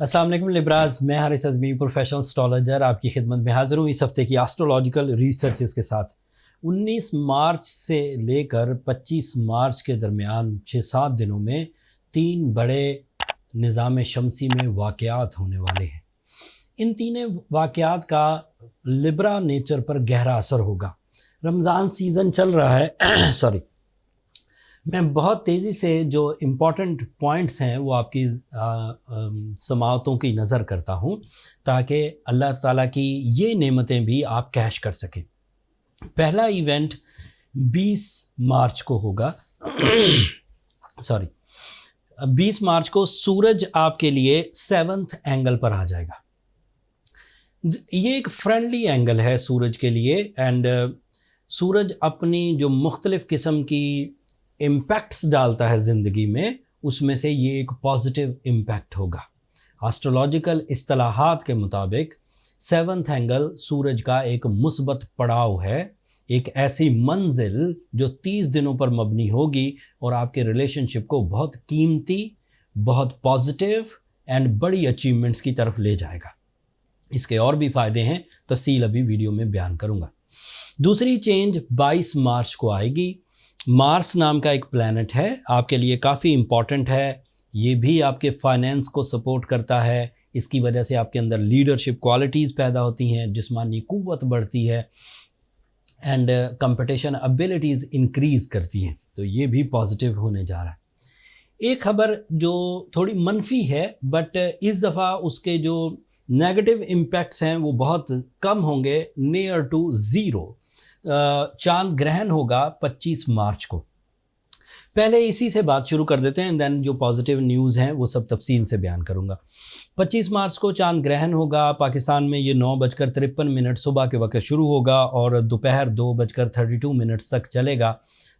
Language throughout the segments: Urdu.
السلام علیکم لبراز، میں حارث اعظمی پروفیشنل اسٹرالوجر آپ کی خدمت میں حاضر ہوں اس ہفتے کی ایسٹرولوجیکل ریسرچز کے ساتھ۔ 19 مارچ سے لے کر 25 مارچ کے درمیان 6-7 دنوں میں 3 بڑے نظام شمسی میں واقعات ہونے والے ہیں۔ ان 3 واقعات کا لبرا نیچر پر گہرا اثر ہوگا۔ رمضان سیزن چل رہا ہے میں بہت تیزی سے جو امپورٹنٹ پوائنٹس ہیں وہ آپ کی سماعتوں کی نظر کرتا ہوں تاکہ اللہ تعالیٰ کی یہ نعمتیں بھی آپ کیش کر سکیں۔ پہلا ایونٹ 20 مارچ کو ہوگا 20 مارچ کو سورج آپ کے لیے 7th اینگل پر آ جائے گا۔ یہ ایک فرینڈلی اینگل ہے سورج کے لیے، اینڈ سورج اپنی جو مختلف قسم کی امپیکٹس ڈالتا ہے زندگی میں، اس میں سے یہ ایک پازیٹیو امپیکٹ ہوگا۔ ایسٹرولوجیکل اصطلاحات کے مطابق 7th اینگل سورج کا ایک مثبت پڑاؤ ہے، ایک ایسی منزل جو 30 دنوں پر مبنی ہوگی اور آپ کے ریلیشن شپ کو بہت قیمتی، بہت پازیٹیو اینڈ بڑی اچیومنٹس کی طرف لے جائے گا۔ اس کے اور بھی فائدے ہیں، تفصیل ابھی ویڈیو میں بیان کروں گا۔ دوسری چینج 22 مارچ کو آئے گی۔ مارس نام کا ایک پلانٹ ہے، آپ کے لیے کافی امپورٹنٹ ہے، یہ بھی آپ کے فائنینس کو سپورٹ کرتا ہے، اس کی وجہ سے آپ کے اندر لیڈرشپ کوالٹیز پیدا ہوتی ہیں، جسمانی قوت بڑھتی ہے اینڈ کمپٹیشن ابیلٹیز انکریز کرتی ہیں، تو یہ بھی پازیٹیو ہونے جا رہا ہے۔ ایک خبر جو تھوڑی منفی ہے بٹ اس دفعہ اس کے جو نیگیٹو امپیکٹس ہیں وہ بہت کم ہوں گے، نیئر ٹو زیرو۔ چاند گرہن ہوگا 25 مارچ کو۔ پہلے اسی سے بات شروع کر دیتے ہیں، دین جو پازیٹیو نیوز ہیں وہ سب تفصیل سے بیان کروں گا۔ 25 مارچ کو چاند گرہن ہوگا پاکستان میں، یہ 9:53 صبح کے وقت شروع ہوگا اور دوپہر 2:32 تک چلے گا۔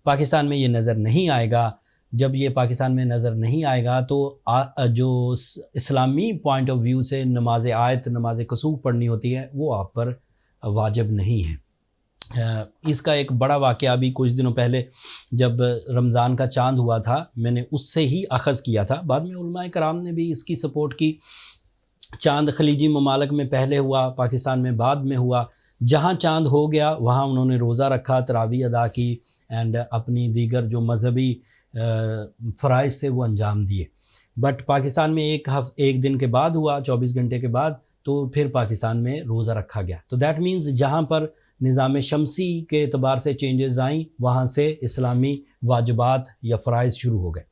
پاکستان میں یہ نظر نہیں آئے گا۔ جب یہ پاکستان میں نظر نہیں آئے گا تو جو اسلامی پوائنٹ آف ویو سے نماز آیت، نماز کسوف پڑھنی ہوتی ہے، وہ آپ پر واجب نہیں ہے۔ اس کا ایک بڑا واقعہ بھی کچھ دنوں پہلے جب رمضان کا چاند ہوا تھا، میں نے اس سے ہی اخذ کیا تھا، بعد میں علماء کرام نے بھی اس کی سپورٹ کی۔ چاند خلیجی ممالک میں پہلے ہوا، پاکستان میں بعد میں ہوا۔ جہاں چاند ہو گیا وہاں انہوں نے روزہ رکھا، تراویح ادا کی اینڈ اپنی دیگر جو مذہبی فرائض تھے وہ انجام دیے۔ بٹ پاکستان میں ایک دن کے بعد ہوا، 24 گھنٹے کے بعد، تو پھر پاکستان میں روزہ رکھا گیا۔ تو دیٹ مینز جہاں پر نظام شمسی کے اعتبار سے چینجز آئیں وہاں سے اسلامی واجبات یا فرائض شروع ہو گئے۔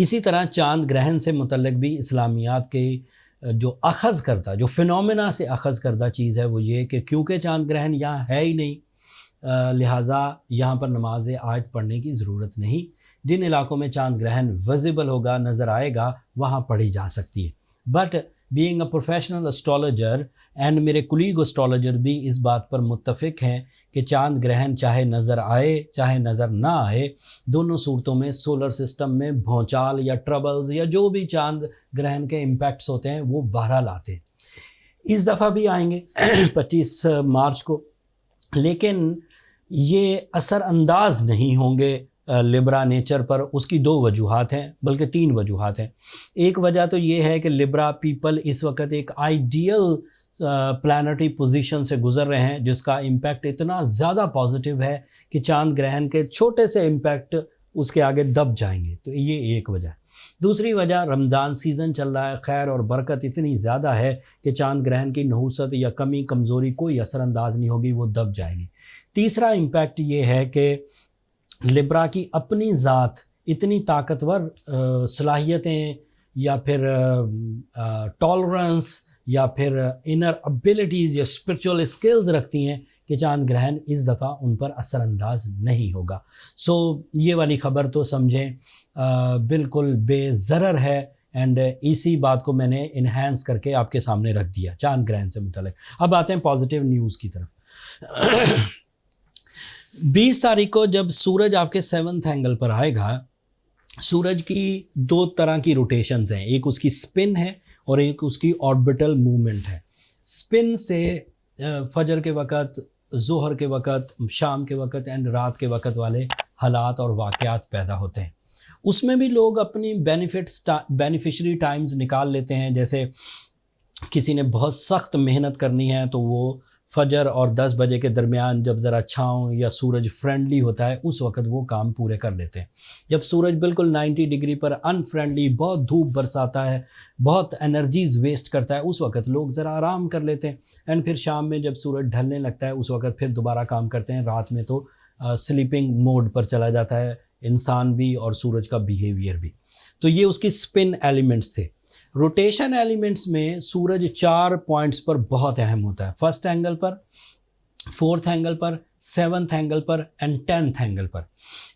اسی طرح چاند گرہن سے متعلق بھی اسلامیات کے جو اخذ کردہ، جو فینومینا سے اخذ کردہ چیز ہے وہ یہ کہ کیونکہ چاند گرہن یہاں ہے ہی نہیں، لہٰذا یہاں پر نماز آیت پڑھنے کی ضرورت نہیں۔ جن علاقوں میں چاند گرہن ویزیبل ہوگا، نظر آئے گا، وہاں پڑھی جا سکتی ہے۔ But being a professional astrologer and میرے کولیگ اسٹرالوجر بھی اس بات پر متفق ہیں کہ چاند گرہن چاہے نظر آئے چاہے نظر نہ آئے، دونوں صورتوں میں سولر سسٹم میں بھونچال یا ٹربلز یا جو بھی چاند گرہن کے امپیکٹس ہوتے ہیں وہ بہرحال آتے ہیں۔ اس دفعہ بھی آئیں گے 25 مارچ کو، لیکن یہ اثر انداز نہیں ہوں گے لبرا نیچر پر۔ اس کی 2 وجوہات ہیں، بلکہ 3 وجوہات ہیں۔ ایک وجہ تو یہ ہے کہ لبرا پیپل اس وقت ایک آئیڈیل پلانٹری پوزیشن سے گزر رہے ہیں جس کا امپیکٹ اتنا زیادہ پازیٹیو ہے کہ چاند گرہن کے چھوٹے سے امپیکٹ اس کے آگے دب جائیں گے، تو یہ ایک وجہ ہے۔ دوسری وجہ، رمضان سیزن چل رہا ہے، خیر اور برکت اتنی زیادہ ہے کہ چاند گرہن کی نحوست یا کمی کمزوری کوئی اثر انداز نہیں ہوگی، وہ دب جائیں گی۔ تیسرا امپیکٹ یہ ہے کہ لبرا کی اپنی ذات اتنی طاقتور صلاحیتیں یا پھر ٹالرنس یا پھر انر ابیلٹیز یا اسپرچول اسکلز رکھتی ہیں کہ چاند گرہن اس دفعہ ان پر اثر انداز نہیں ہوگا۔ سو یہ والی خبر تو سمجھیں بالکل بے ضرر ہے، اینڈ اسی بات کو میں نے انہینس کر کے آپ کے سامنے رکھ دیا چاند گرہن سے متعلق۔ اب آتے ہیں پازیٹیو نیوز کی طرف۔ 20 تاریخ کو جب سورج آپ کے 7th اینگل پر آئے گا، سورج کی 2 طرح کی روٹیشنز ہیں، ایک اس کی سپن ہے اور ایک اس کی آربٹل موومنٹ ہے۔ سپن سے فجر کے وقت، ظہر کے وقت، شام کے وقت اینڈ رات کے وقت والے حالات اور واقعات پیدا ہوتے ہیں۔ اس میں بھی لوگ اپنی بینیفیشری ٹائمز نکال لیتے ہیں. جیسے کسی نے بہت سخت محنت کرنی ہے تو وہ فجر اور 10 بجے کے درمیان جب ذرا چھاؤں یا سورج فرینڈلی ہوتا ہے اس وقت وہ کام پورے کر لیتے ہیں. جب سورج بالکل 90 ڈگری پر انفرینڈلی بہت دھوپ برساتا ہے، بہت انرجیز ویسٹ کرتا ہے، اس وقت لوگ ذرا آرام کر لیتے ہیں. اینڈ پھر شام میں جب سورج ڈھلنے لگتا ہے اس وقت پھر دوبارہ کام کرتے ہیں. رات میں تو سلیپنگ موڈ پر چلا جاتا ہے انسان بھی اور سورج کا بیہیویئر بھی. تو یہ اس کی سپن ایلیمنٹس تھے. روٹیشن ایلیمنٹس میں سورج 4 پوائنٹس پر بہت اہم ہوتا ہے. فرسٹ اینگل پر، فورتھ اینگل پر، 7th اینگل پر اینڈ 10th اینگل پر.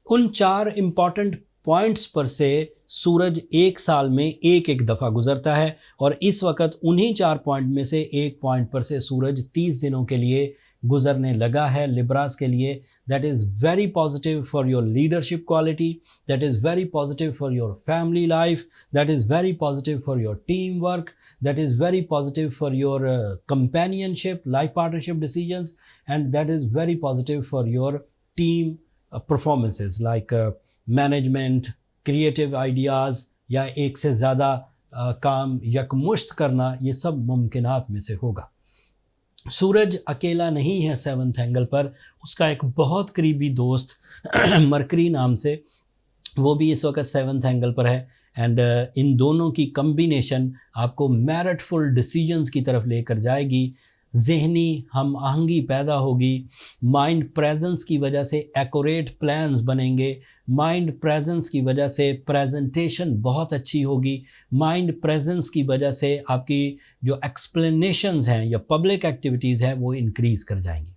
ان 4 امپورٹنٹ پوائنٹس پر سے سورج ایک سال میں ایک دفعہ گزرتا ہے، اور اس وقت انہی 4 پوائنٹ میں سے ایک پوائنٹ پر سے سورج 30 دنوں کے لیے گزرنے لگا ہے لبراز کے لیے. That is very positive for your leadership quality, that is very positive for your family life, that is very positive for your team work, that is very positive for your companionship, life partnership decisions, and that is very positive for your team performances like management, creative ideas, یا ایک سے زیادہ کام یکمشت کرنا. یہ سب ممکنات میں سے ہوگا. سورج اکیلا نہیں ہے 7th اینگل پر، اس کا ایک بہت قریبی دوست مرکری نام سے، وہ بھی اس وقت 7th اینگل پر ہے. اینڈ ان دونوں کی کمبینیشن آپ کو میرٹ فل ڈیسیجنز کی طرف لے کر جائے گی. ذہنی ہم آہنگی پیدا ہوگی، مائنڈ پریزنس کی وجہ سے ایکوریٹ پلانز بنیں گے، مائنڈ پریزنس کی وجہ سے پریزنٹیشن بہت اچھی ہوگی، مائنڈ پریزنس کی وجہ سے آپ کی جو ایکسپلینیشنز ہیں یا پبلک ایکٹیویٹیز ہیں وہ انکریز کر جائیں گی.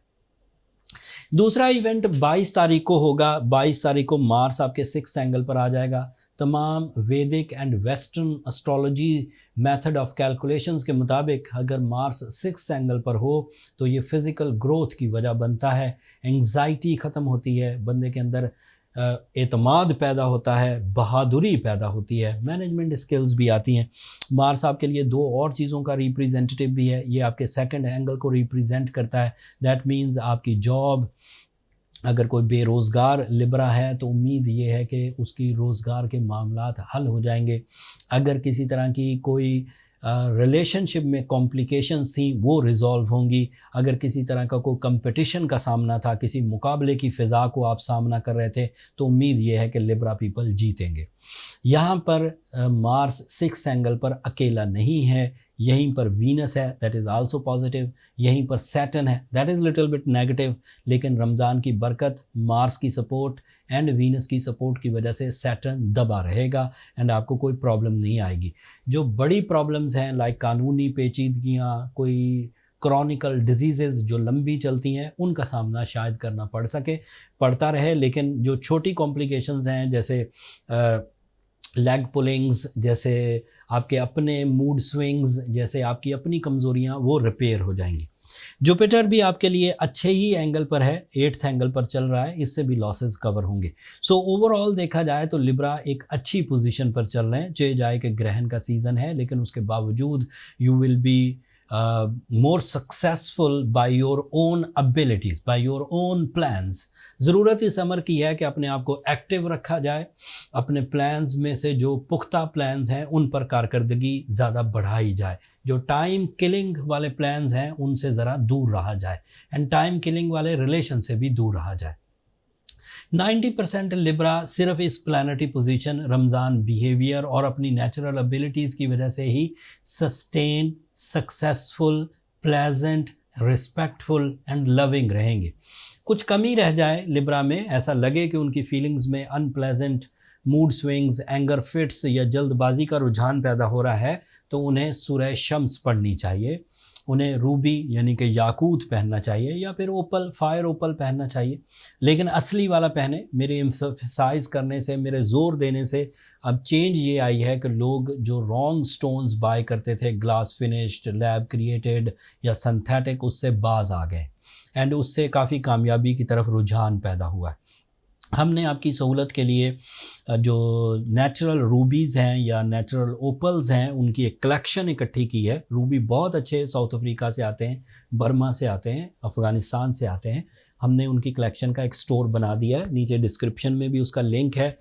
دوسرا ایونٹ 22 تاریخ کو ہوگا. 22 تاریخ کو مارس آپ کے 6th اینگل پر آ جائے گا. تمام Vedic and western astrology method of calculations کے مطابق اگر مارس 6th اینگل پر ہو تو یہ فزیکل گروتھ کی وجہ بنتا ہے. انگزائٹی ختم ہوتی ہے، بندے کے اندر اعتماد پیدا ہوتا ہے، بہادری پیدا ہوتی ہے، مینجمنٹ اسکلز بھی آتی ہیں. مارس آپ کے لیے 2 اور چیزوں کا ریپریزنٹیو بھی ہے. یہ آپ کے 2nd اینگل کو ریپریزنٹ کرتا ہے. دیٹ مینز آپ کی جاب، اگر کوئی بے روزگار لبرا ہے تو امید یہ ہے کہ اس کی روزگار کے معاملات حل ہو جائیں گے. اگر کسی طرح کی کوئی ریلیشن شپ میں کمپلیکیشنز تھیں وہ ریزالو ہوں گی. اگر کسی طرح کا کوئی کمپٹیشن کا سامنا تھا، کسی مقابلے کی فضا کو آپ سامنا کر رہے تھے، تو امید یہ ہے کہ لبرا پیپل جیتیں گے. یہاں پر مارس 6th اینگل پر اکیلا نہیں ہے، یہیں پر وینس ہے، دیٹ از آلسو پازیٹیو. یہیں پر سیٹن ہے، that is little bit negative. لیکن رمضان کی برکت، مارس کی سپورٹ اینڈ وینس کی سپورٹ کی وجہ سے سیٹن دبا رہے گا اینڈ آپ کو کوئی پرابلم نہیں آئے گی. جو بڑی پرابلمز ہیں لائک قانونی پیچیدگیاں، کوئی کرونیکل ڈیزیزز جو لمبی چلتی ہیں، ان کا سامنا شاید کرنا پڑتا رہے. لیکن جو چھوٹی کمپلیکیشنز ہیں جیسے لیگ پولنگز، جیسے آپ کے اپنے موڈ سوئنگز، جیسے آپ کی اپنی کمزوریاں، وہ ریپیئر ہو جائیں گی. جوپیٹر بھی آپ کے لیے اچھے ہی اینگل پر ہے، 8th اینگل پر چل رہا ہے، اس سے بھی لاسز کور ہوں گے. سو اوور آل دیکھا جائے تو لبرا ایک اچھی پوزیشن پر چل رہے ہیں. چاہے جائے کہ گرہن کا سیزن ہے، لیکن اس کے باوجود you will be more successful by your own abilities, by your own plans. ضرورت اس امر کی ہے کہ اپنے آپ کو ایکٹیو رکھا جائے، اپنے پلانز میں سے جو پختہ پلانز ہیں ان پر کارکردگی زیادہ بڑھائی جائے. جو ٹائم کلنگ والے پلانز ہیں ان سے ذرا دور رہا جائے، اینڈ ٹائم کلنگ والے ریلیشن سے بھی دور رہا جائے. 90% لبرا صرف اس پلانٹری پوزیشن، رمضان بیہیویئر اور اپنی نیچرل ابیلٹیز کی وجہ سے ہی sustain, successful, pleasant, respectful and loving رہیں گے. کچھ کمی رہ جائے لبرا میں، ایسا لگے کہ ان کی فیلنگز میں unpleasant mood swings, anger fits یا جلد بازی کا رجحان پیدا ہو رہا ہے، تو انہیں سورہ شمس پڑھنی چاہیے. انہیں روبی یعنی کہ یاقوت پہننا چاہیے، یا پھر اوپل، فائر اوپل پہننا چاہیے. لیکن اصلی والا پہنے. میرے ایمفسائز کرنے سے، میرے زور دینے سے اب چینج یہ آئی ہے کہ لوگ جو رانگ سٹونز بائی کرتے تھے، گلاس فنشڈ، لیب کریٹڈ یا سنتھیٹک، اس سے باز آ گئے اینڈ اس سے کافی کامیابی کی طرف رجحان پیدا ہوا ہے. ہم نے آپ کی سہولت کے لیے جو نیچرل روبیز ہیں یا نیچرل اوپلز ہیں ان کی ایک کلیکشن اکٹھی کی ہے. روبی بہت اچھے ساؤتھ افریقہ سے آتے ہیں، برما سے آتے ہیں، افغانستان سے آتے ہیں. ہم نے ان کی کلیکشن کا ایک سٹور بنا دیا ہے، نیچے ڈسکرپشن میں بھی اس کا لنک ہے.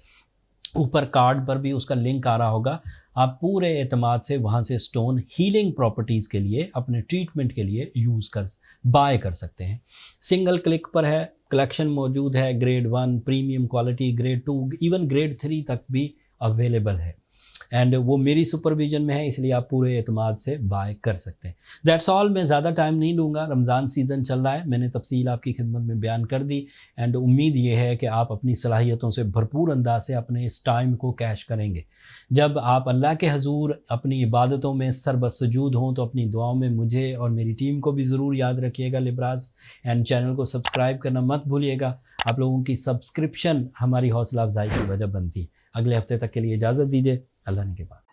اوپر کارڈ پر بھی اس کا لنک آ رہا ہوگا. آپ پورے اعتماد سے وہاں سے سٹون ہیلنگ پراپرٹیز کے لیے اپنے ٹریٹمنٹ کے لیے بائی کر سکتے ہیں. سنگل کلک پر ہے, کلیکشن موجود ہے, grade 1 premium quality, grade 2 even grade 3 تک بھی اویلیبل ہے, اینڈ وہ میری سپرویژن میں ہے, اس لیے آپ پورے اعتماد سے بائی کر سکتے ہیں. That's all. میں زیادہ ٹائم نہیں لوں گا, رمضان سیزن چل رہا ہے, میں نے تفصیل آپ کی خدمت میں بیان کر دی, اینڈ امید یہ ہے کہ آپ اپنی صلاحیتوں سے بھرپور انداز سے اپنے اس ٹائم کو کیش کریں گے. جب آپ اللہ کے حضور اپنی عبادتوں میں سربسجود ہوں تو اپنی دعاؤں میں مجھے اور میری ٹیم کو بھی ضرور یاد رکھیے گا لبراس, اینڈ چینل کو سبسکرائب کرنا مت بھولیے گا. آپ لوگوں کی سبسکرپشن ہماری حوصلہ افزائی کی وجہ بنتی. اگلے ہفتے تک کے لیے اجازت دیجیے. اللہ نے کے بعد.